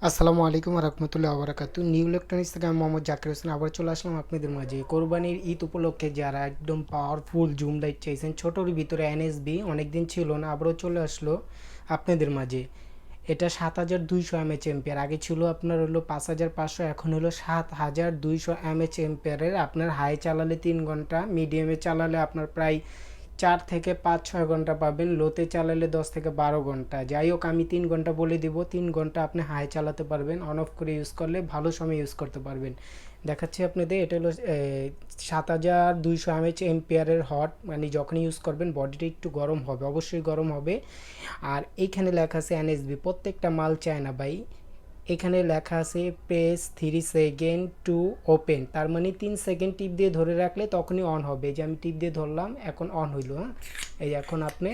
আসসালামু আলাইকুম রহমতুল্লাহ বারাকাতু। নিউ ইলেকট্রনিক্স থেকে আমি মোহাম্মদ জাকির হোসেন আবার চলে আসলাম আপনাদের মাঝে। কোরবানির ঈদ উপলক্ষে যারা একদম পাওয়ারফুল জুম লাইট চাইছেন, ছোটোর ভিতরে এনএসবি অনেক দিন ছিল না, আবারও চলে আসলো আপনাদের মাঝে। এটা 7200 এমপিয়ার, আগে ছিল আপনার হলো 5500, এখন হলো 7200 আপনার হাই চালালে 3 ঘন্টা, মিডিয়ামে চালালে আপনার প্রায় 4 থেকে 5-6 ঘন্টা পাবেন, লোতে চালালে 10 থেকে 12 ঘন্টা। যাই হোক, আমি 3 ঘন্টা বলে দিব, 3 ঘন্টা আপনি হাই চালাতে পারবেন, অন অফ করে ইউজ করলে ভালো সময় ইউজ করতে পারবেন। দেখাচ্ছি আপনাদের, এটা হলো 7200 হট, মানে যখন ইউজ করবেন বডিটা একটু গরম হবে, অবশ্যই গরম হবে। আর এইখানে লেখা আছে এনএসবি, প্রত্যেকটা মাল চায় না ভাই। এখানে লেখা আছে প্রেস 3 সেকেন্ড টু ওপেন, তার মানে 3 সেকেন্ড টিপ দিয়ে ধরে রাখলে তখনই অন হবে। যে আমি টিপ দিয়ে ধরলাম, এখন অন হইলো। হ্যাঁ, এই এখন আপনি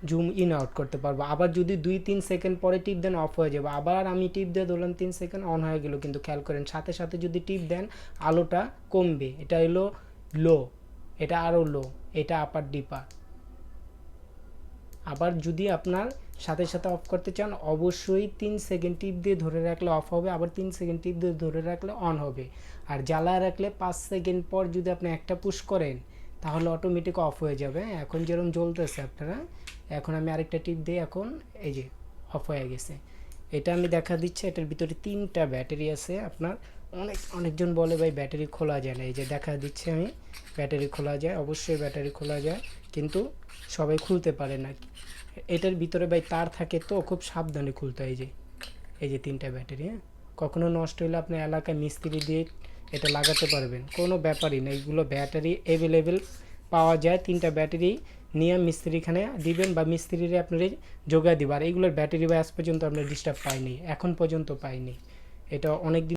জুম ইন আউট করতে পারবো। আবার যদি 2-3 সেকেন্ড পরে টিপ দেন অফ হয়ে যাবে। আবার আমি টিপ দিয়ে ধরলাম, 3 সেকেন্ড অন হয়ে গেল। কিন্তু খেয়াল করেন, সাথে সাথে যদি টিপ দেন আলোটা কমবে। এটা হলো লো, এটা আরও লো, এটা আপার ডিপার। আবার যদি আপনার সাথে সাথে অফ করতে চান, অবশ্যই 3 সেকেন্ড টিপ দিয়ে ধরে রাখলে অফ হবে, আবার 3 সেকেন্ড টিপ দিয়ে ধরে রাখলে অন হবে। আর জ্বালায় রাখলে 5 সেকেন্ড পর যদি আপনি একটা পুশ করেন, তাহলে অটোমেটিক অফ হয়ে যাবে। এখন যেরকম জ্বলতেছে আপনারা, এখন আমি আরেকটা টিপ দিই, এখন এই যে অফ হয়ে গেছে। এটা আমি দেখা দিচ্ছে, এটার ভিতরে 3টা ব্যাটারি আছে আপনার। অনেকজন বলে ভাই ব্যাটারি খোলা যায় না, এই যে দেখা দিচ্ছে আমি, ব্যাটারি খোলা যায়, অবশ্যই ব্যাটারি খোলা যায়, কিন্তু সবাই খুলতে পারে না। এটার ভিতরে ভাই তার থাকে, তো খুব সাবধানে খুলতে হয়। এই যে 3টা ব্যাটারি। হ্যাঁ, কখনো নষ্ট হলে আপনি এলাকায় মিস্ত্রি দিয়ে এটা লাগাতে পারবেন, কোনো ব্যাপারই না। এইগুলো ব্যাটারি অ্যাভেলেবেল পাওয়া যায়। 3টা ব্যাটারি নিয়ে মিস্ত্রিখানে দিবেন, বা মিস্ত্রিরে আপনার যোগায় দিবেন। আর এইগুলোর ব্যাটারি বা আজ পর্যন্ত আপনার ডিস্টার্ব পাইনি, এখন পর্যন্ত পাইনি। এটা অনেক দিন